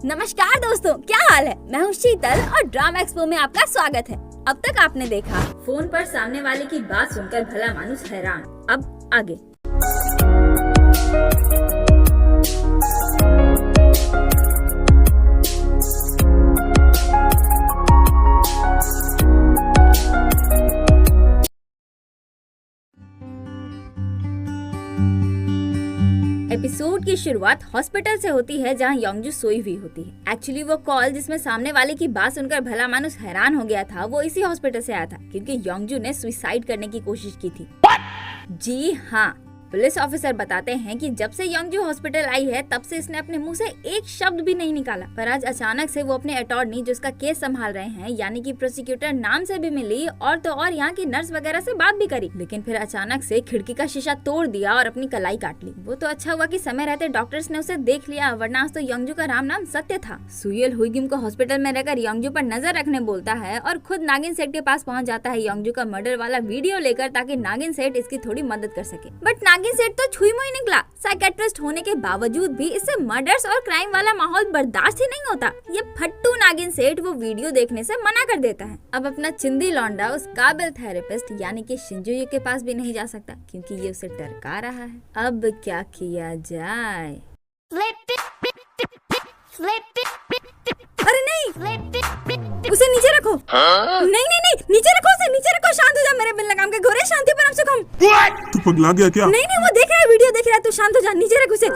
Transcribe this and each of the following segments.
नमस्कार दोस्तों, क्या हाल है। मैं हूँ शीतल और ड्रामा एक्सपो में आपका स्वागत है। अब तक आपने देखा फोन पर सामने वाले की बात सुनकर भला मानुस हैरान। अब आगे। एपिसोड की शुरुआत हॉस्पिटल से होती है जहां योंगजू सोई हुई होती है। एक्चुअली वो कॉल जिसमें सामने वाले की बात सुनकर भला मानुस हैरान हो गया था, वो इसी हॉस्पिटल से आया था क्योंकि योंगजू ने सुसाइड करने की कोशिश की थी। जी हाँ, पुलिस ऑफिसर बताते हैं कि जब से योंगजू हॉस्पिटल आई है तब से इसने अपने मुंह से एक शब्द भी नहीं निकाला। पर आज अचानक से वो अपने अटॉर्नी जो इसका केस संभाल रहे हैं यानी कि प्रोसिक्यूटर नाम से भी मिली और तो और यहाँ की नर्स वगैरह से बात भी करी, लेकिन फिर अचानक से खिड़की का शीशा तोड़ दिया और अपनी कलाई काट ली। वो तो अच्छा हुआ कि समय रहते डॉक्टर्स ने उसे देख लिया, वरना आज तो योंगजू का राम नाम सत्य था। सुयल हुईगिम को हॉस्पिटल में रहकर योंगजू पर नजर रखने बोलता है और खुद नागिन सेठ के पास पहुँच जाता है योंगजू का मर्डर वाला वीडियो लेकर, ताकि नागिन सेठ इसकी थोड़ी मदद कर सके। बट नागिन सेठ तो छुई मुई निकला। साइकेट्रिस्ट होने के बावजूद भी इससे मर्डर्स और क्राइम वाला माहौल बर्दाश्त ही नहीं होता। ये फट्टू नागिन सेठ वो वीडियो देखने से मना कर देता है। अब अपना चिंदी लौंडा उस काबिल थेरेपिस्ट यानी कि शिंजुयू के पास भी नहीं जा सकता क्योंकि ये उसे टरका रहा है। अब क्या किया जाए? अरे नहीं, उसे नीचे रखो। नहीं नहीं नहीं, नीचे रखो उसे, नीचे रखो। शांत हो जा मेरे बिल लगाम के घोड़े, शांति परम सुखम। तू पगला गया क्या? नहीं नहीं, वो देख रहा है, वीडियो देख रहा है। तू शांत हो जा, नीचे रख उसे।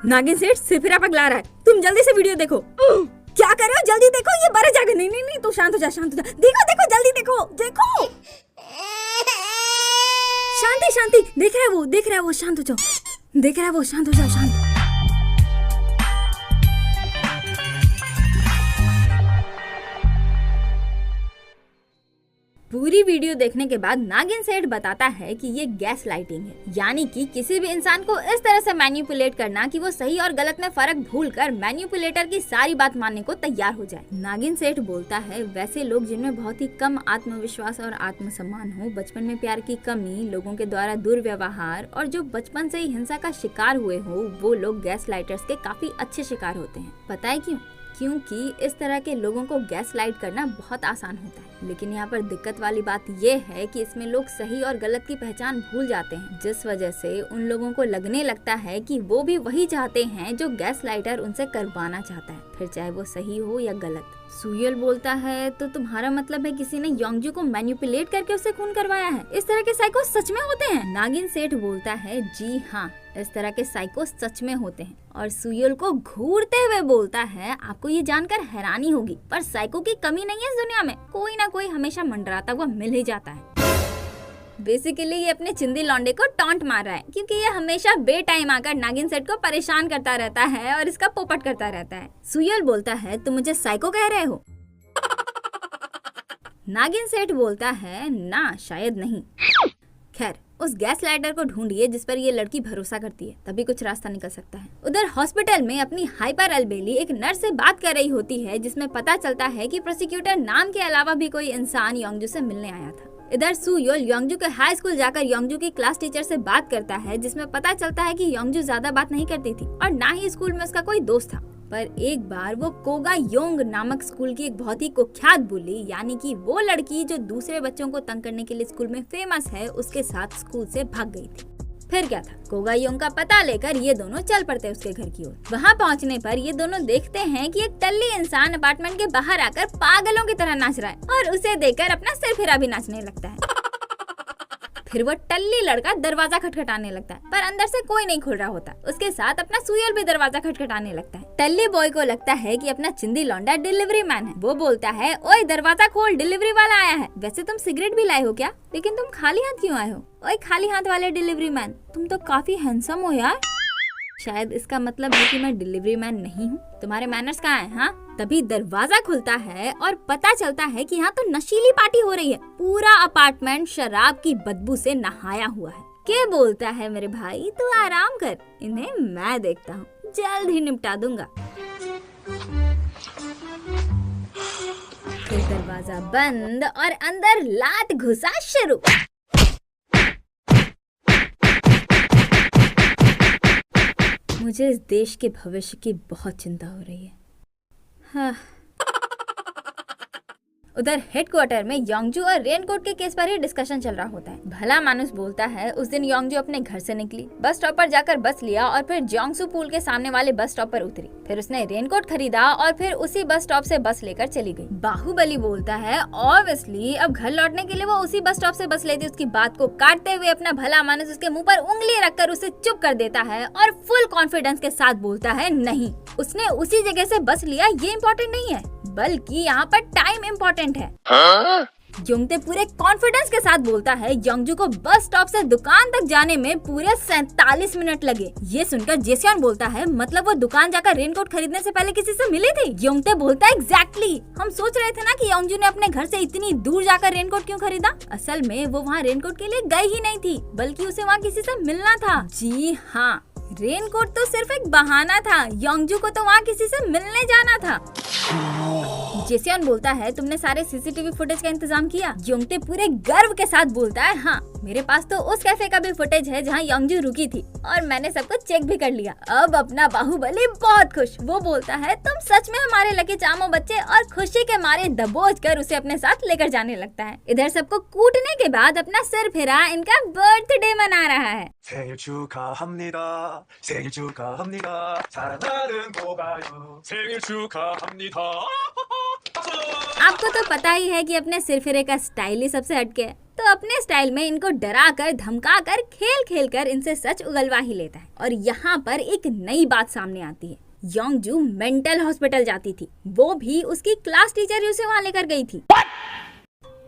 नागिन सेठ सिफिरा पगला रहा है, तुम जल्दी से वीडियो देखो। क्या कर रहे हो? जल्दी देखो, ये बड़े जागे। नहीं नहीं नहीं, तू शांत हो जा, शांत हो जा। देखो देखो, जल्दी देखो देखो। शांति शांति, देख रहा है वो, देख रहा है वो, शांत हो जाओ। देख रहा है वो, शांत हो जाओ, शांत। पूरी वीडियो देखने के बाद नागिन सेठ बताता है कि ये गैस लाइटिंग है, यानी कि किसी भी इंसान को इस तरह से मैनिपुलेट करना कि वो सही और गलत में फर्क भूलकर मैनिपुलेटर की सारी बात मानने को तैयार हो जाए। नागिन सेठ बोलता है, वैसे लोग जिनमें बहुत ही कम आत्मविश्वास और आत्मसम्मान हो, बचपन में प्यार की कमी, लोगों के द्वारा दुर्व्यवहार और जो बचपन से ही हिंसा का शिकार हुए हो, वो लोग गैस लाइटर्स के काफी अच्छे शिकार होते हैं। पता है क्यों? क्योंकि इस तरह के लोगों को गैस लाइट करना बहुत आसान होता है। लेकिन यहाँ पर दिक्कत वाली बात ये है कि इसमें लोग सही और गलत की पहचान भूल जाते हैं, जिस वजह से उन लोगों को लगने लगता है कि वो भी वही चाहते हैं जो गैस लाइटर उनसे करवाना चाहता है, फिर चाहे वो सही हो या गलत। सुयल बोलता है, तो तुम्हारा मतलब है किसी ने योंगजू को मैनिपुलेट करके उससे खून करवाया है? इस तरह के साइको सच में होते हैं? नागिन सेठ बोलता है, जी हाँ, इस तरह के साइको सच में होते हैं। और सुयल को घूरते हुए बोलता है, आपको ये जानकर हैरानी होगी पर साइको की कमी नहीं है इस दुनिया में, कोई ना कोई हमेशा मंडराता हुआ मिल ही जाता है। बेसिकली ये अपने चिंदी लौंडे को टॉन्ट मार रहा है क्योंकि ये हमेशा बे टाइम आकर नागिन सेठ को परेशान करता रहता है और इसका पोपट करता रहता है। सुयल बोलता है, तुम मुझे साइको कह रहे हो? नागिन सेठ बोलता है, ना शायद नहीं। खैर, उस गैस लाइटर को ढूंढिए जिस पर ये लड़की भरोसा करती है, तभी कुछ रास्ता निकल सकता है। उधर हॉस्पिटल में अपनी हाइपर अलबेली एक नर्स से बात कर रही होती है जिसमें पता चलता है कि प्रोसिक्यूटर नाम के अलावा भी कोई इंसान योंगजू से मिलने आया था। इधर सुयोल योंगजू के हाई स्कूल जाकर योंगजू की क्लास टीचर से बात करता है जिसमें पता चलता है कि योंगजू ज्यादा बात नहीं करती थी और ना ही स्कूल में उसका कोई दोस्त था। पर एक बार वो कोगा योंग नामक स्कूल की एक बहुत ही कुख्यात बुली यानी कि वो लड़की जो दूसरे बच्चों को तंग करने के लिए स्कूल में फेमस है, उसके साथ स्कूल से भाग गई थी। फिर क्या था, कोगा योंग का पता लेकर ये दोनों चल पड़ते उसके घर की ओर। वहाँ पहुँचने पर ये दोनों देखते हैं कि एक टल्ली इंसान अपार्टमेंट के बाहर आकर पागलों की तरह नाच रहा है और उसे देखकर अपना सिर फिरा भी नाचने लगता है। फिर वो टल्ली लड़का दरवाजा खटखटाने लगता है पर अंदर से कोई नहीं खुल रहा होता। उसके साथ अपना सुयल भी दरवाजा खटखटाने लगता है। टल्ली बॉय को लगता है कि अपना चिंदी लौंडा डिलीवरी मैन है। वो बोलता है, ओए दरवाजा खोल, डिलीवरी वाला आया है। वैसे तुम सिगरेट भी लाए हो क्या? लेकिन तुम खाली हाथ क्यों आए हो? ओए खाली हाथ वाले डिलीवरी मैन, तुम तो काफी हैंडसम हो यार। शायद इसका मतलब है कि मैं डिलीवरी मैन नहीं हूँ। तुम्हारे मैनर्स कहाँ हैं? हाँ, तभी दरवाजा खुलता है और पता चलता है कि यहाँ तो नशीली पार्टी हो रही है। पूरा अपार्टमेंट शराब की बदबू से नहाया हुआ है। के बोलता है, मेरे भाई तू आराम कर, इन्हें मैं देखता हूँ, जल्द ही निपटा दूंगा। फिर दरवाजा बंद और अंदर लात घुसा शुरू। मुझे इस देश के भविष्य की बहुत चिंता हो रही है। हाँ। उधर हेडक्वार्टर में योंगजू और रेनकोट के केस पर ही डिस्कशन चल रहा होता है। भला मानुस बोलता है, उस दिन योंगजू अपने घर से निकली, बस स्टॉप पर जाकर बस लिया और फिर जोंगसू पुल के सामने वाले बस स्टॉप पर उतरी। फिर उसने रेनकोट खरीदा और फिर उसी बस स्टॉप से बस लेकर चली गई। बाहुबली बोलता है, ऑब्वियसली अब घर लौटने के लिए वो उसी बस स्टॉप से बस लेती। उसकी बात को काटते हुए अपना भला मानुस उसके मुँह पर उंगली रखकर उसे चुप कर देता है और फुल कॉन्फिडेंस के साथ बोलता है, नहीं, उसने उसी जगह से बस लिया, ये इम्पोर्टेंट नहीं है, बल्कि यहाँ पर टाइम इम्पोर्टेंट है। योंगते पूरे कॉन्फिडेंस के साथ बोलता है, योंगजू को बस स्टॉप से दुकान तक जाने में पूरे 47 मिनट लगे। ये सुनकर जेसियन बोलता है, मतलब वो दुकान जाकर रेनकोट खरीदने से पहले किसी से मिले थे? योंगते बोलता है, एग्जैक्टली, हम सोच रहे थे ना कि योंगजू ने अपने घर से इतनी दूर जाकर रेनकोट क्यों खरीदा। असल में वो वहाँ रेनकोट के लिए गई ही नहीं थी, बल्कि उसे वहाँ किसी से मिलना था। जी हाँ, रेनकोट तो सिर्फ एक बहाना था, योंगजू को तो वहाँ किसी से मिलने जाना था। जेसियन बोलता है, तुमने सारे सीसीटीवी फुटेज का इंतजाम किया? योंगते पूरे गर्व के साथ बोलता है, हाँ, मेरे पास तो उस कैफे का भी फुटेज है जहाँ योंगजू रुकी थी और मैंने सब कुछ चेक भी कर लिया। अब अपना बाहुबली बहुत खुश। वो बोलता है, तुम सच में हमारे लकी चामो बच्चे, और खुशी के मारे दबोच कर उसे अपने साथ लेकर जाने लगता है। इधर सबको कूटने के बाद अपना सिर फिरा इनका बर्थडे मना रहा है। 생일 축하합니다. 생일 축하합니다. 사랑하는 고가요. 생일 축하합니다. आपको तो पता ही है कि अपने सिरफिरे का स्टाइल ही सबसे हटके है, तो अपने स्टाइल में इनको डरा कर, धमका कर, खेल खेल कर इनसे सच उगलवा ही लेता है। और यहाँ पर एक नई बात सामने आती है। योंगजू मेंटल हॉस्पिटल जाती थी, वो भी उसकी क्लास टीचर ही उसे वहाँ लेकर गई थी।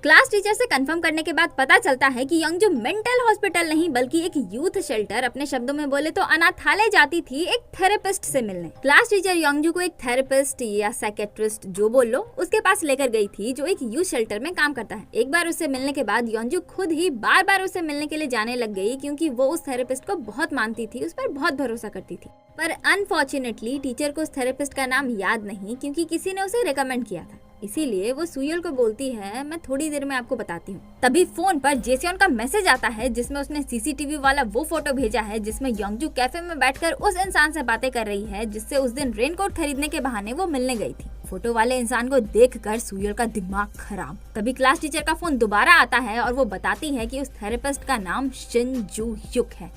क्लास टीचर से कंफर्म करने के बाद पता चलता है कि योंगजू मेंटल हॉस्पिटल नहीं बल्कि एक यूथ शेल्टर, अपने शब्दों में बोले तो अनाथालय, जाती थी एक थेरेपिस्ट से मिलने। क्लास टीचर योंगजू को एक थेरेपिस्ट या साइकेट्रिस्ट जो बोल लो उसके पास लेकर गई थी, जो एक यूथ शेल्टर में काम करता है। एक बार उससे मिलने के बाद योंगजू खुद ही बार बार उससे मिलने के लिए जाने लग गई, क्योंकि वो उस थेरेपिस्ट को बहुत मानती थी, उस पर बहुत भरोसा करती थी। पर अनफॉर्चुनेटली टीचर को उस थेरेपिस्ट का नाम याद नहीं, क्योंकि किसी ने उसे रिकमेंड किया था। इसीलिए वो सुयल को बोलती है, मैं थोड़ी देर में आपको बताती हूँ। तभी फोन पर जेसियन का मैसेज आता है, जिसमें उसने सीसीटीवी वाला वो फोटो भेजा है जिसमें योंगजू कैफे में बैठकर उस इंसान से बातें कर रही है जिससे उस दिन रेनकोट खरीदने के बहाने वो मिलने गई थी। फोटो वाले इंसान को देखकर सुयल का दिमाग खराब। तभी क्लास टीचर का फोन दोबारा आता है और वो बताती है कि उस थेरेपिस्ट का नाम शिन जू युक है।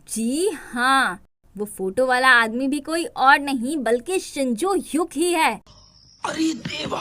जी हाँ, वो फोटो वाला आदमी भी कोई और नहीं बल्कि शिंजो युक ही है। अरे देवा,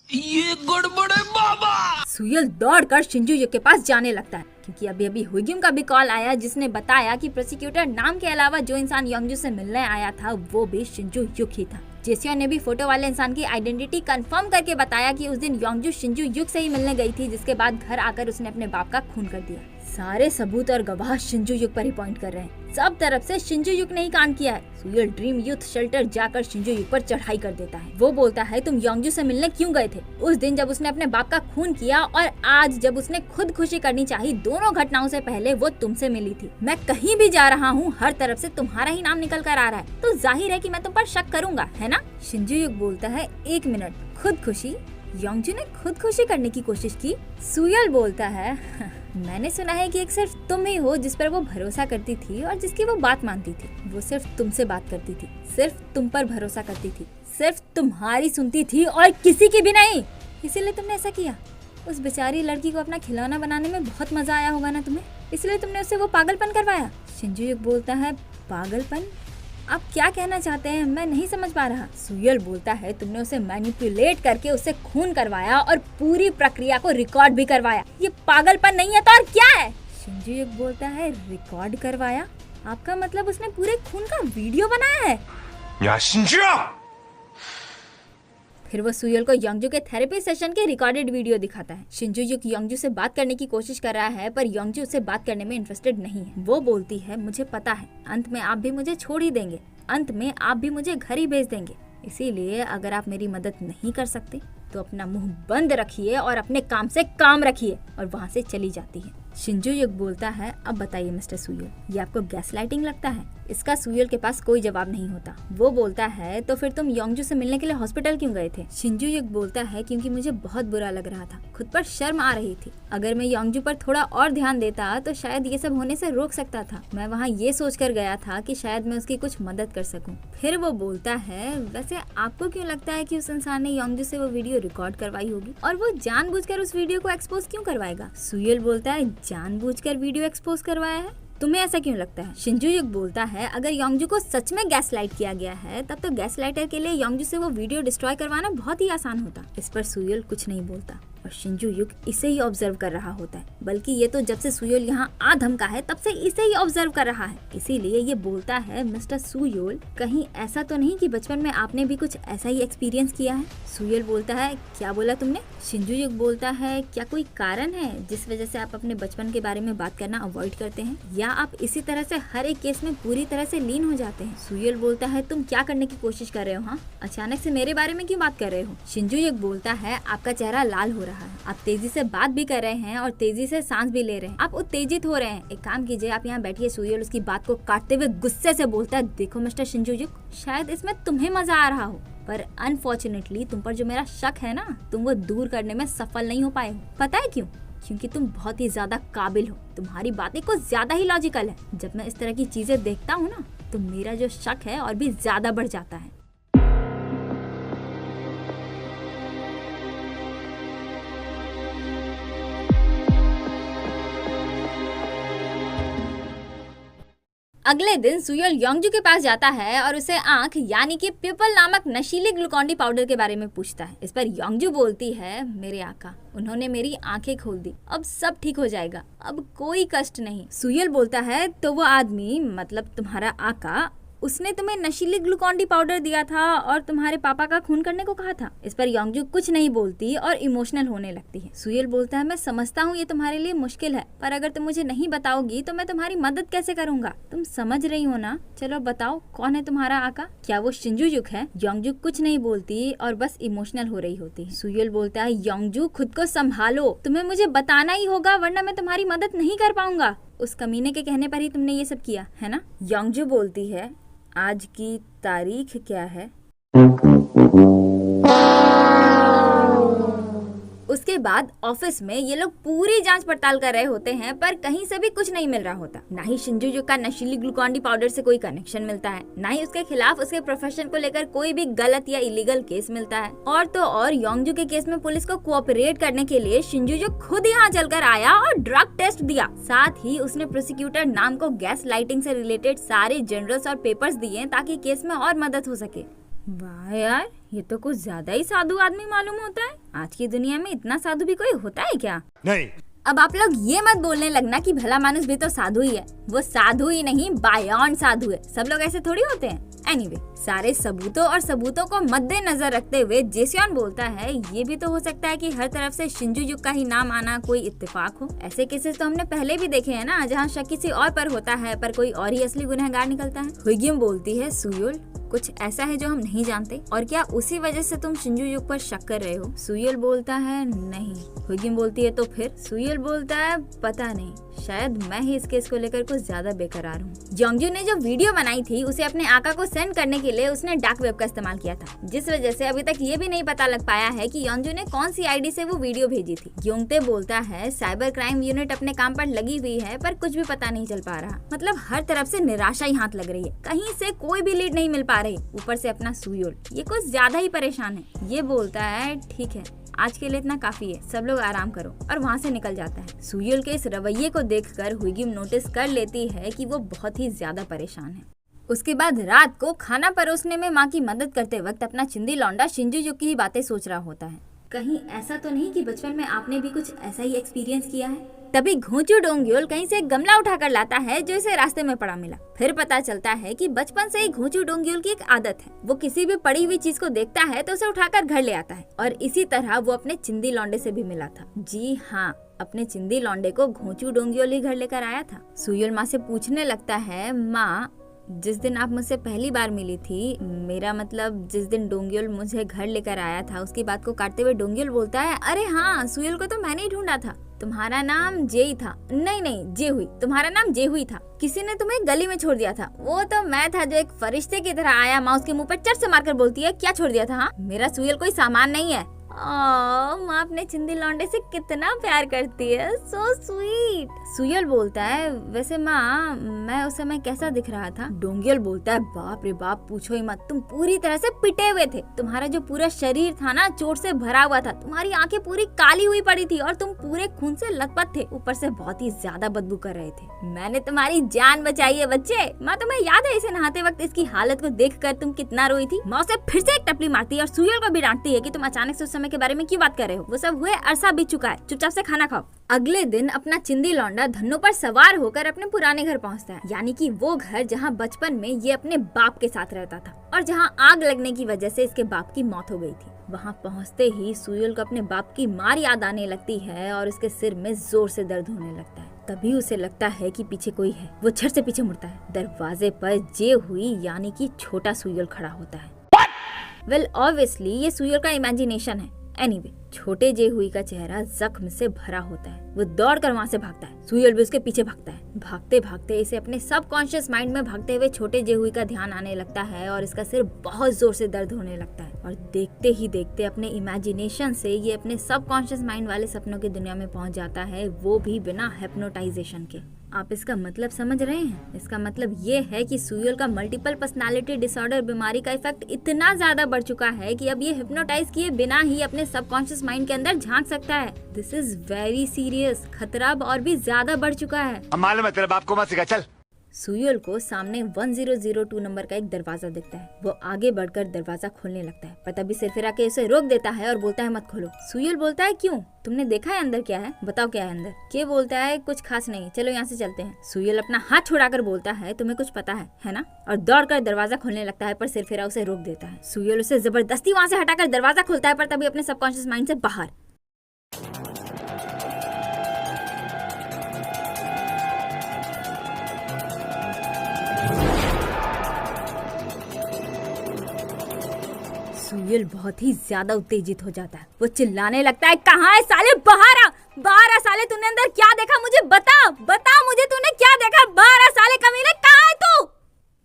ये गड़बड़ है बाबा। सुयल दौड़कर शिंजो युक के पास जाने लगता है, क्योंकि अभी अभी हुइग्युम का भी कॉल आया जिसने बताया कि प्रोसिक्यूटर नाम के अलावा जो इंसान योंगजू से मिलने आया था वो भी शिंजो युक ही था। जेसियन ने भी फोटो वाले इंसान की आइडेंटिटी कंफर्म करके बताया कि उस दिन योंगजू शिंजो युक से ही मिलने गई थी, जिसके बाद घर आकर उसने अपने बाप का खून कर दिया। सारे सबूत और गवाह शिंजो युक पर ही पॉइंट कर रहे हैं। सब तरफ से शिंजो युक ने ही कांड किया है। सुयल ड्रीम यूथ शेल्टर जाकर शिंजो युक पर चढ़ाई कर देता है। वो बोलता है, तुम योंगजू से मिलने क्यों गए थे? उस दिन जब उसने अपने बाप का खून किया और आज जब उसने खुद खुशी करनी चाहिए, दोनों घटनाओं से पहले वो तुमसे मिली थी। मैं कहीं भी जा रहा हूँ, हर तरफ से तुम्हारा ही नाम निकल कर आ रहा है, तो जाहिर है कि मैं तुम पर शक करूंगा, है ना? शिंजो युक बोलता है, एक मिनट, खुद खुशी? योंगजू ने खुद खुशी करने की कोशिश की? सुयल बोलता है, मैंने सुना है कि एक सिर्फ तुम ही हो जिस पर वो भरोसा करती थी और जिसकी वो बात मानती थी। वो सिर्फ तुमसे बात करती थी, सिर्फ तुम पर भरोसा करती थी, सिर्फ तुम्हारी सुनती थी और किसी की भी नहीं। इसीलिए तुमने ऐसा किया। उस बेचारी लड़की को अपना खिलौना बनाने में बहुत मजा आया होगा ना तुम्हें, इसलिए तुमने उससे वो पागलपन करवाया। शिंजो युक बोलता है, पागलपन? आप क्या कहना चाहते हैं? मैं नहीं समझ पा रहा। सुयल बोलता है, तुमने उसे मैनिपुलेट करके उससे खून करवाया और पूरी प्रक्रिया को रिकॉर्ड भी करवाया। ये पागलपन नहीं है तो और क्या है? शिंजो युक बोलता है, रिकॉर्ड करवाया? आपका मतलब उसने पूरे खून का वीडियो बनाया है? या शिंजो! फिर वो सुयल को योंगजू के थेरेपी सेशन के रिकॉर्डेड वीडियो दिखाता है। शिंजो युक योंगजू से बात करने की कोशिश कर रहा है, पर योंगजू उससे बात करने में इंटरेस्टेड नहीं है। वो बोलती है, मुझे पता है, अंत में आप भी मुझे छोड़ ही देंगे, अंत में आप भी मुझे घर ही भेज देंगे। इसीलिए अगर आप मेरी मदद नहीं कर सकते तो अपना मुंह बंद रखिए और अपने काम से काम रखिए। और वहाँ से चली जाती है। शिंजू युग बोलता है, अब बताइए मिस्टर सुयोल, ये आपको गैस लाइटिंग लगता है? इसका सुयोल के पास कोई जवाब नहीं होता। वो बोलता है, तो फिर तुम योंगजू से मिलने के लिए हॉस्पिटल क्यों गए थे? शिंजू युग बोलता है, क्योंकि मुझे बहुत बुरा लग रहा था, खुद पर शर्म आ रही थी। अगर मैं योंगजू पर थोड़ा और ध्यान देता तो शायद ये सब होने से रोक सकता था। मैं वहाँ ये सोच कर गया था कि शायद मैं उसकी कुछ मदद कर सकूं। फिर वो बोलता है, वैसे आपको क्यों लगता है कि उस इंसान ने योंगजू से वो वीडियो रिकॉर्ड करवाई होगी और वो जानबूझकर उस वीडियो को एक्सपोज क्यों करवाएगा? सुयोल बोलता है, जानबूझकर वीडियो एक्सपोज करवाया है? तुम्हें ऐसा क्यों लगता है? शिंजू युग बोलता है, अगर योंगजू को सच में गैसलाइट किया गया है तब तो गैसलाइटर के लिए योंगजू से वो वीडियो डिस्ट्रॉय करवाना बहुत ही आसान होता। इस पर सुयोल कुछ नहीं बोलता और शिंजू युग इसे ही ऑब्जर्व कर रहा होता है। बल्कि ये तो जब से सुयोल यहाँ आ धमका है तब से इसे ही ऑब्जर्व कर रहा है। इसीलिए ये बोलता है, मिस्टर सुयोल, कहीं ऐसा तो नहीं कि बचपन में आपने भी कुछ ऐसा ही एक्सपीरियंस किया है? सुयोल बोलता है, क्या बोला तुमने? शिंजू युग बोलता है, क्या कोई कारण है जिस वजह से आप अपने बचपन के बारे में बात करना अवॉइड करते हैं, या आप इसी तरह से हर एक केस में पूरी तरह से लीन हो जाते हैं? सुयोल बोलता है, तुम क्या करने की कोशिश कर रहे हो? हाँ, अचानक से मेरे बारे में क्यों बात कर रहे हो? शिंजू युग बोलता है, आपका चेहरा लाल हो रहा है, आप तेजी से बात भी कर रहे हैं और तेजी से सांस भी ले रहे हैं, आप उत्तेजित हो रहे हैं। एक काम कीजिए, आप यहाँ बैठिए। सुयोल उसकी बात को काटते हुए गुस्से से बोलता है, देखो मिस्टर शिंजू युग, शायद इसमें तुम्हें मजा आ रहा हो, पर अनफॉर्चुनेटली तुम पर जो मेरा शक है ना, तुम वो दूर करने में सफल नहीं हो पाए हो। पता है क्यों? क्योंकि तुम बहुत ही ज्यादा काबिल हो, तुम्हारी बातें कुछ ज्यादा ही लॉजिकल है। जब मैं इस तरह की चीजें देखता हूँ ना, तो मेरा जो शक है और भी ज्यादा बढ़ जाता है। अगले दिन सुयोल योंगजू के पास जाता है और उसे आंख यानी कि पिपल नामक नशीली ग्लूकोन डी पाउडर के बारे में पूछता है। इस पर योंगजू बोलती है, मेरे आका, उन्होंने मेरी आंखें खोल दी, अब सब ठीक हो जाएगा, अब कोई कष्ट नहीं। सुयोल बोलता है, तो वो आदमी, मतलब तुम्हारा आका, उसने तुम्हें नशीली ग्लूकोन डी पाउडर दिया था और तुम्हारे पापा का खून करने को कहा था? इस पर योंगजू कुछ नहीं बोलती और इमोशनल होने लगती है। सुयोल बोलता है, मैं समझता हूँ ये तुम्हारे लिए मुश्किल है, पर अगर तुम मुझे नहीं बताओगी तो मैं तुम्हारी मदद कैसे करूँगा? तुम समझ रही हो ना? चलो बताओ, कौन है तुम्हारा आका? क्या वो शिंजू युग है? योंगजू कुछ नहीं बोलती और बस इमोशनल हो रही होती है। सुयोल बोलता है, योंगजू, खुद को संभालो, तुम्हें मुझे बताना ही होगा वरना मैं तुम्हारी मदद नहीं कर पाऊंगा। उस कमीने के कहने पर ही तुमने ये सब किया है ना? योंगजू बोलती है, आज की तारीख क्या है? उसके बाद ऑफिस में ये लोग पूरी जांच पड़ताल कर रहे होते हैं, पर कहीं से भी कुछ नहीं मिल रहा होता। ना ही शिंजू युग का नशीली ग्लूकोन डी पाउडर से कोई कनेक्शन मिलता है, ना ही उसके खिलाफ उसके प्रोफेशन को लेकर कोई भी गलत या इलीगल केस मिलता है। और तो और योंगजू के केस में पुलिस को कोऑपरेट करने के लिए शिंजू युग खुद यहाँ चलकर आया और ड्रग टेस्ट दिया। साथ ही उसने प्रोसिक्यूटर नाम को गैस लाइटिंग से रिलेटेड सारे जनरल्स और पेपर्स दिए ताकि केस में और मदद हो सके। वाह यार, ये तो कुछ ज्यादा ही साधु आदमी मालूम होता है। आज की दुनिया में इतना साधु भी कोई होता है क्या? नहीं। अब आप लोग ये मत बोलने लगना कि भला मानुस भी तो साधु ही है। वो साधु ही नहीं, बायॉन्ड साधु है। सब लोग ऐसे थोड़ी होते हैं। एनीवे, सारे सबूतों और सबूतों को मद्देनजर रखते हुए जेसियन बोलता है, ये भी तो हो सकता है कि हर तरफ से शिंजू युग का ही नाम आना कोई इत्तेफाक हो। ऐसे केसेस तो हमने पहले भी देखे हैं ना, जहाँ शक किसी और पर होता है पर कोई और ही असली गुनहगार निकलता है। हुइगिम बोलती है, सुयोल, कुछ ऐसा है जो हम नहीं जानते, और क्या उसी वजह से तुम शिंजू युग पर शक कर रहे हो? सुयोल बोलता है, नहीं। हुइगिम बोलती है, तो फिर? सुयोल बोलता है, पता नहीं, शायद मैं ही इस केस को लेकर कुछ ज्यादा बेकरार हूँ। योंगजू ने जो वीडियो बनाई थी उसे अपने आका को सेंड करने के लिए उसने डार्क वेब का इस्तेमाल किया था, जिस वजह से अभी तक ये भी नहीं पता लग पाया है कि योंगजू ने कौन सी आईडी से वो वीडियो भेजी थी। योंगते बोलता है, साइबर क्राइम यूनिट अपने काम पर लगी हुई है पर कुछ भी पता नहीं चल पा रहा। मतलब हर तरफ से निराशा ही हाथ लग रही है, कहीं से कोई भी लीड नहीं मिल पा रही। ऊपर से अपना सुयोल, ये कुछ ज्यादा ही परेशान है। ये बोलता है, ठीक है, आज के लिए इतना काफी है, सब लोग आराम करो, और वहाँ से निकल जाता है। सुयोल के इस रवैये को देखकर हुइगिम नोटिस कर लेती है कि वो बहुत ही ज्यादा परेशान है। उसके बाद रात को खाना परोसने में माँ की मदद करते वक्त अपना चिंदी लौंडा शिंजू युग की ही बातें सोच रहा होता है। कहीं ऐसा तो नहीं कि बचपन में आपने भी कुछ ऐसा ही एक्सपीरियंस किया है? तभी घोंचू डोंग्योल कहीं से एक गमला उठाकर लाता है जो इसे रास्ते में पड़ा मिला। फिर पता चलता है कि बचपन से ही घोंचू डोंग्योल की एक आदत है, वो किसी भी पड़ी हुई चीज को देखता है तो उसे उठाकर घर ले आता है, और इसी तरह वो अपने चिंदी लौंडे से भी मिला था। जी हाँ, अपने चिंदी लौंडे को घोंचू डोंग्योल ही घर लेकर आया था। सुयोल माँ से पूछने लगता है, माँ, जिस दिन आप मुझसे पहली बार मिली थी, मेरा मतलब जिस दिन डोंग्योल मुझे घर लेकर आया था, उसकी बात को काटते हुए डोंग्योल बोलता है, अरे हाँ, सुयोल को तो मैंने ही ढूंढा था। तुम्हारा नाम जेई था। नहीं, जेहुई। तुम्हारा नाम जेहुई था। किसी ने तुम्हें गली में छोड़ दिया था। वो तो मैं था जो एक फरिश्ते की तरह आया, माउस के मुंह पर चट से मारकर बोलती है, क्या छोड़ दिया था? हाँ, मेरा सुयल कोई सामान नहीं है। माँ अपने चिंदी लौंडे से कितना प्यार करती है, सो स्वीट। सुयल बोलता है, वैसे माँ मैं उस समय कैसा दिख रहा था? डोंगियल बोलता है, बाप रे बाप, पूछो ही मत, तुम पूरी तरह से पिटे हुए थे। तुम्हारा जो पूरा शरीर था ना चोट से भरा हुआ था, तुम्हारी आंखें पूरी काली हुई पड़ी थी और तुम पूरे खून से लथपथ थे, ऊपर से बहुत ही ज्यादा बदबू कर रहे थे। मैंने तुम्हारी जान बचाई है बच्चे। माँ तुम्हें याद है इसे नहाते वक्त इसकी हालत को देखकर तुम कितना रोई थी? माँ उसे फिर से एक टपली मारती है और सुयल को भी डांटती है कि तुम अचानक से उस समय के बारे में क्यों बात कर रहे हो? वो सब हुए अरसा बीत चुका है, चुपचाप से खाना खाओ। अगले दिन अपना चिंदी लौंडा धन्नो पर सवार होकर अपने पुराने घर पहुंचता है, यानी कि वो घर जहां बचपन में ये अपने बाप के साथ रहता था और जहां आग लगने की वजह से इसके बाप की मौत हो गई थी। वहां पहुंचते ही सुयल को अपने बाप की मार याद आने लगती है और उसके सिर में जोर से दर्द होने लगता है। तभी उसे लगता है कि पीछे कोई है। वो झट से पीछे मुड़ता है। दरवाजे पर जे हुई यानी कि छोटा सुयल खड़ा होता है। वेल ऑब्वियसली ये सुयल का इमेजिनेशन है। एनीवे, छोटे जे हुई का चेहरा जख्म से भरा होता है। वो दौड़कर वहाँ से भागता है। सुयल भी उसके पीछे भागता है। भागते भागते इसे अपने सबकॉन्शियस माइंड में भागते हुए छोटे जे हुई का ध्यान आने लगता है और इसका सिर बहुत जोर से दर्द होने लगता है। और देखते ही देखते अपने इमेजिनेशन से ये अपने सबकॉन्शियस माइंड वाले सपनों की दुनिया में पहुँच जाता है, वो भी बिना हिप्नोटाइजेशन के। आप इसका मतलब समझ रहे हैं? इसका मतलब ये है कि सुयल का मल्टीपल पर्सनालिटी डिसऑर्डर बीमारी का इफेक्ट इतना ज्यादा बढ़ चुका है कि अब ये हिप्नोटाइज किए बिना ही अपने सबकॉन्शियस माइंड के अंदर झांक सकता है। This is very serious. खतरा अब और भी ज्यादा बढ़ चुका है। मालूम है तेरे बाप को मत सिखा, चल। सुयल को सामने 1002 नंबर का एक दरवाजा दिखता है। वो आगे बढ़कर दरवाजा खोलने लगता है, पर तभी सिरफिरा के उसे रोक देता है और बोलता है, मत खोलो। सुयल बोलता है, क्यों? तुमने देखा है अंदर क्या है? बताओ क्या है अंदर? के बोलता है, कुछ खास नहीं, चलो यहाँ से चलते हैं। सुयल अपना हाथ छुड़ाकर बोलता है, तुम्हें कुछ पता है ना? और दौड़कर दरवाजा खोलने लगता है, पर सिरफिरा उसे रोक देता है। सुयल उसे जबरदस्ती वहाँ से हटाकर दरवाजा खोलता है, पर तभी अपने सबकॉन्शियस माइंड से बाहर। सुयल बहुत ही ज्यादा उत्तेजित हो जाता है। वो चिल्लाने लगता है, कहाँ है साले? बाहर आ, बाहर आ साले। तूने अंदर क्या देखा? मुझे बता मुझे तूने क्या देखा? बाहर आ साले कमीने, कहाँ है तू?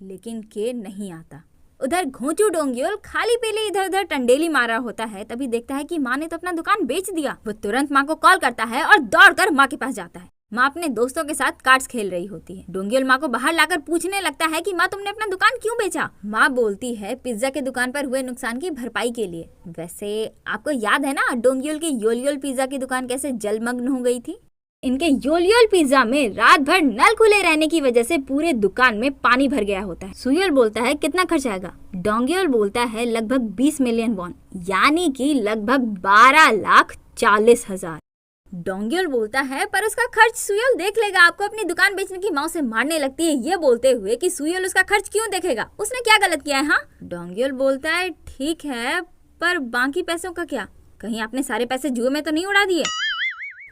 लेकिन के नहीं आता। उधर घोंचू डोंगियोल खाली पीली इधर उधर टंडेली मार रहा होता है। तभी देखता है कि माँ ने तो अपना दुकान बेच दिया। वो तुरंत माँ को कॉल करता है और दौड़कर माँ के पास जाता है। माँ अपने दोस्तों के साथ कार्ड्स खेल रही होती है। डोंगियल माँ को बाहर लाकर पूछने लगता है कि माँ तुमने अपना दुकान क्यों बेचा? माँ बोलती है, पिज्जा के दुकान पर हुए नुकसान की भरपाई के लिए। वैसे आपको याद है ना डोंगियल की योल पिज्जा की दुकान कैसे जलमग्न हो गई थी? इनके योल पिज्जा में रात भर नल खुले रहने की वजह से पूरे दुकान में पानी भर गया होता है। सुयल बोलता है, कितना खर्च आएगा? डोंगियल बोलता है, लगभग 20 मिलियन वॉन, यानी कि लगभग 12,40,000। डोंगियल बोलता है, पर उसका खर्च सुयल देख लेगा। आपको अपनी दुकान बेचने की माँ से मारने लगती है, ये बोलते हुए कि सुयल उसका खर्च क्यों देखेगा, उसने क्या गलत किया है? हाँ, डोंगियल बोलता है, ठीक है, पर बाकी पैसों का क्या? कहीं आपने सारे पैसे जुए में तो नहीं उड़ा दिए?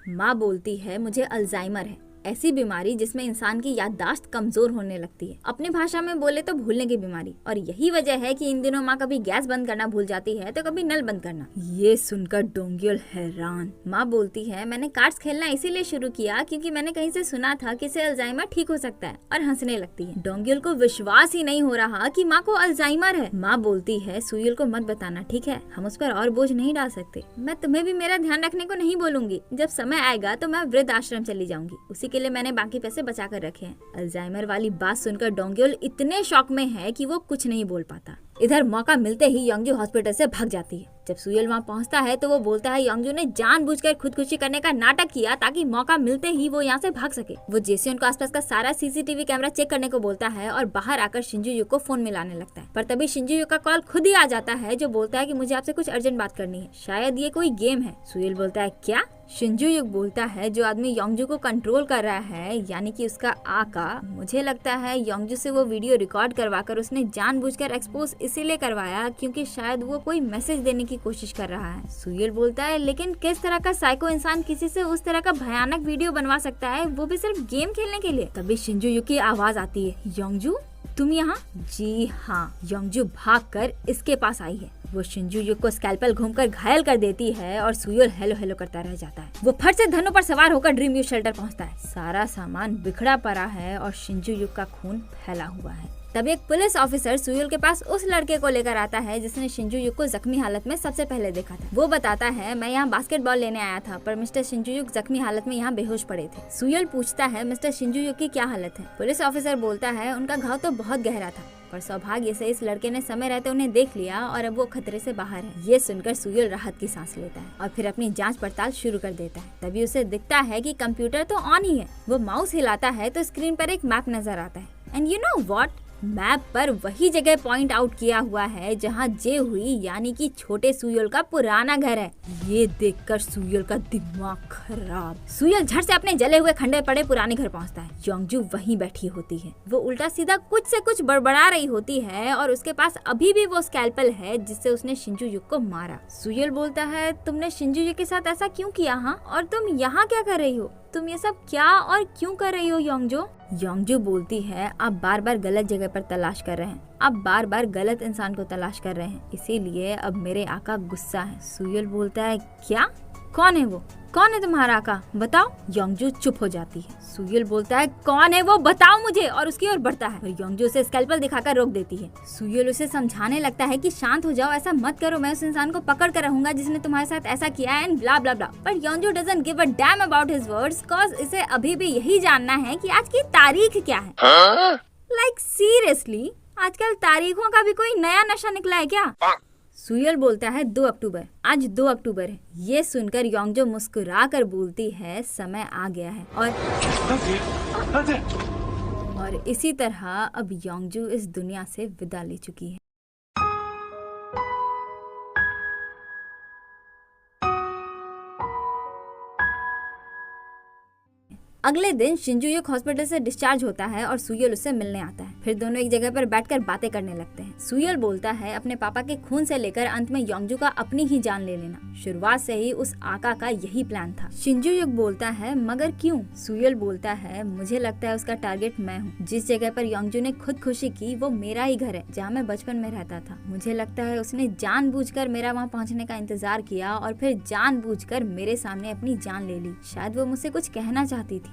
माँ बोलती है, मुझे अल्जाइमर है, ऐसी बीमारी जिसमें इंसान की याददाश्त कमजोर होने लगती है। अपनी भाषा में बोले तो भूलने की बीमारी। और यही वजह है कि इन दिनों माँ कभी गैस बंद करना भूल जाती है तो कभी नल बंद करना। ये सुनकर डोंगियल हैरान। माँ बोलती है, मैंने कार्ड्स खेलना इसीलिए शुरू किया क्योंकि मैंने कहीं से सुना था कि इससे अल्जाइमर ठीक हो सकता है, और हंसने लगती है। डोंगियल को विश्वास ही नहीं हो रहा कि माँ को अल्जाइमर है। माँ बोलती है, सुयल को मत बताना, ठीक है? हम उस पर और बोझ नहीं डाल सकते। मैं तुम्हें भी मेरा ध्यान रखने को नहीं बोलूंगी। जब समय आएगा तो मैं वृद्ध आश्रम चली जाऊंगी, उसी के लिए मैंने बाकी पैसे बचा कर रखे हैं। अल्जाइमर वाली बात सुनकर डोंगियल इतने शॉक में है कि वो कुछ नहीं बोल पाता। इधर मौका मिलते ही योंगजू हॉस्पिटल से भाग जाती है। जब सुयल वहाँ पहुँचता है तो वो बोलता है, योंगजू ने जानबूझकर खुदकुशी करने का नाटक किया ताकि मौका मिलते ही वो यहाँ से भाग सके। वो जेसियन को आसपास का सारा सीसीटीवी कैमरा चेक करने को बोलता है और बाहर आकर शिंजू युक को फोन मिलाने लगता है। पर तभी शिंजू युक का कॉल खुद ही आ जाता है, जो बोलता है कि मुझे आपसे कुछ अर्जेंट बात करनी है, शायद ये कोई गेम है। सुयल बोलता है, क्या? शिंजू युक बोलता है, जो आदमी योंगजू को कंट्रोल कर रहा है, यानी कि उसका आका, मुझे लगता है योंगजू से वो वीडियो रिकॉर्ड करवाकर उसने जानबूझकर एक्सपोज इसीलिए करवाया क्योंकि शायद वो कोई मैसेज देने की कोशिश कर रहा है। सुयल बोलता है, लेकिन किस तरह का साइको इंसान किसी से उस तरह का भयानक वीडियो बनवा सकता है, वो भी सिर्फ गेम खेलने के लिए? तभी शिंजू युक की आवाज आती है, योंगजू तुम यहाँ? जी हाँ। योंगजू भागकर इसके पास आई है। वो शिंजुयुक को स्कैल्पल घूमकर घायल कर देती है और सुयोल हेलो हेलो करता रह जाता है। वो फट से धनु पर सवार होकर ड्रीम यू शेल्टर पहुंचता है। सारा सामान बिखरा पड़ा है और शिंजुयुक का खून फैला हुआ है। तब एक पुलिस ऑफिसर सुयोल के पास उस लड़के को लेकर आता है जिसने शिंजुयुक को जख्मी हालत में सबसे पहले देखा था। वो बताता है, मैं यहाँ बास्केटबॉल लेने आया था पर मिस्टर शिंजुयुक जख्मी हालत में यहाँ बेहोश पड़े थे। सुयोल पूछता है, मिस्टर शिंजुयुक की क्या हालत है? पुलिस ऑफिसर बोलता है, उनका घाव तो बहुत गहरा था पर सौभाग्य से इस लड़के ने समय रहते उन्हें देख लिया और अब वो खतरे से बाहर है। ये सुनकर सुयोल राहत की सांस लेता है और फिर अपनी जांच पड़ताल शुरू कर देता है। तभी उसे दिखता है कि कंप्यूटर तो ऑन ही है। वो माउस हिलाता है तो स्क्रीन पर एक मैप नजर आता है। And you know what, map पर वही जगह पॉइंट आउट किया हुआ है जहाँ जे हुई यानी कि छोटे सुयोल का पुराना घर है। ये देखकर सुयोल का दिमाग खराब। सुयोल झट से अपने जले हुए खंडे पड़े पुराने घर पहुँचता है। योंगजू वहीं बैठी होती है। वो उल्टा सीधा कुछ से कुछ बड़बड़ा रही होती है और उसके पास अभी भी वो स्कैल्पल है जिससे उसने शिंजुयुक को मारा। सुयोल बोलता है, तुमने शिंजुयुक के साथ ऐसा क्यों किया? हाँ, और तुम यहाँ क्या कर रही हो? तुम ये सब क्या और क्यों कर रही हो योंगजू? योंगजू बोलती है, आप बार बार गलत जगह पर तलाश कर रहे हैं। आप बार बार गलत इंसान को तलाश कर रहे हैं, इसीलिए अब मेरे आका गुस्सा है। सुयोल बोलता है, क्या? कौन है वो? कौन है तुम्हारा आका? बताओ। योंगजू चुप हो जाती है। सुयोल बोलता है, कौन है वो? बताओ मुझे। और उसकी ओर बढ़ता है और योंगजू उसे स्कैल्पल दिखाकर रोक देती है। सुयोल उसे समझाने लगता है कि शांत हो जाओ, ऐसा मत करो, मैं उस इंसान को पकड़ कर रहूंगा जिसने तुम्हारे साथ ऐसा किया है एंड ब्ला ब्ला ब्ला। पर Yongju doesn't give a damn about his words cause इसे अभी भी यही जानना है कि आज की तारीख क्या है। लाइक सीरियसली, आजकल तारीखों का भी कोई नया नशा निकला है क्या? सुयोल बोलता है, 2 अक्टूबर। आज 2 अक्टूबर है। ये सुनकर योंगजो मुस्कुरा कर बोलती है, समय आ गया है। और इसी तरह अब योंगजू इस दुनिया से विदा ले चुकी है। अगले दिन शिंजुयुक हॉस्पिटल से डिस्चार्ज होता है और सुयोल उससे मिलने आता है। फिर दोनों एक जगह पर बैठकर बातें करने लगते हैं। सुयोल बोलता है, अपने पापा के खून से लेकर अंत में योंगजू का अपनी ही जान ले लेना। शुरुआत से ही उस आका का यही प्लान था। शिंजुयुक बोलता है, मगर क्यों? सुयोल बोलता है, मुझे लगता है उसका टारगेट मैं हूँ। जिस जगह पर योंगजू ने खुदकुशी की वो मेरा ही घर है जहाँ मैं बचपन में रहता था। मुझे लगता है उसने जानबूझकर मेरा वहाँ पहुँचने का इंतजार किया और फिर जानबूझकर मेरे सामने अपनी जान ले ली। शायद वो मुझसे कुछ कहना चाहती थी,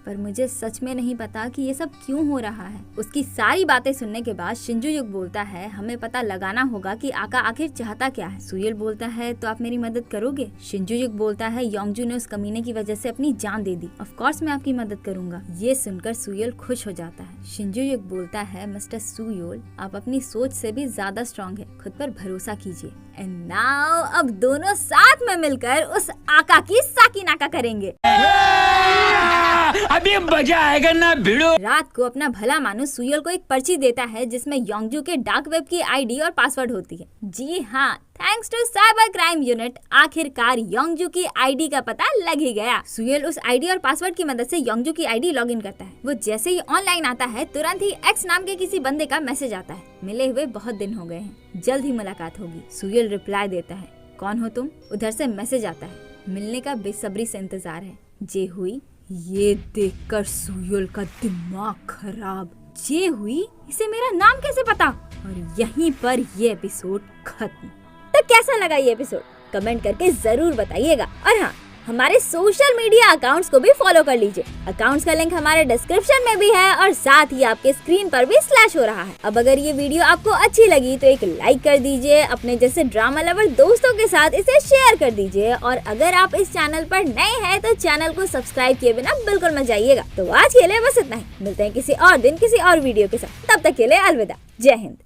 पर मुझे सच में नहीं पता कि ये सब क्यों हो रहा है। उसकी सारी बातें सुनने के बाद शिंजुयुक बोलता है, हमें पता लगाना होगा कि आका आखिर चाहता क्या है। सुयोल बोलता है, तो आप मेरी मदद करोगे? शिंजुयुक बोलता है, योंगजू ने उस कमीने की वजह से अपनी जान दे दी। ऑफ कोर्स मैं आपकी मदद करूंगा। ये सुनकर सुयोल खुश हो जाता है। शिंजुयुक बोलता है, मिस्टर सुयोल, आप अपनी सोच से भी ज्यादा स्ट्रॉन्ग है, खुद पर भरोसा कीजिए। एंड नाउ अब दोनों साथ में मिलकर उस आका की साकीनाका करेंगे। अभी मजा आएगा ना भिड़ो। रात को अपना भला मानुस सुयोल को एक पर्ची देता है जिसमें योंगजू के डार्क वेब की आईडी और पासवर्ड होती है। जी हाँ, thanks to cyber crime unit आखिरकार योंगजू की आईडी का पता लग ही गया। सुयोल उस आईडी और पासवर्ड की मदद से योंगजू की आईडी लॉगिन करता है। वो जैसे ही ऑनलाइन आता है तुरंत ही एक्स नाम के किसी बंदे का मैसेज आता है, मिले हुए बहुत दिन हो गए हैं, जल्द ही मुलाकात होगी। सुयोल रिप्लाई देता है, कौन हो तुम? उधर से मैसेज आता है, मिलने का बेसब्री से इंतजार है, जे हुई। ये देखकर सुयोल का दिमाग खराब। जे हुई? इसे मेरा नाम कैसे पता? और यहीं पर ये एपिसोड खत्म। तो कैसा लगा ये एपिसोड? कमेंट करके जरूर बताइएगा। और हाँ, हमारे सोशल मीडिया अकाउंट्स को भी फॉलो कर लीजिए। अकाउंट्स का लिंक हमारे डिस्क्रिप्शन में भी है और साथ ही आपके स्क्रीन पर भी स्लैश हो रहा है। अब अगर ये वीडियो आपको अच्छी लगी तो एक लाइक कर दीजिए, अपने जैसे ड्रामा लवर दोस्तों के साथ इसे शेयर कर दीजिए और अगर आप इस चैनल पर नए हैं तो चैनल को सब्सक्राइब किए बिना बिल्कुल मत जाइएगा। तो आज के लिए बस इतना ही, मिलते हैं किसी और दिन किसी और वीडियो के साथ। तब तक के लिए अलविदा, जय हिंद।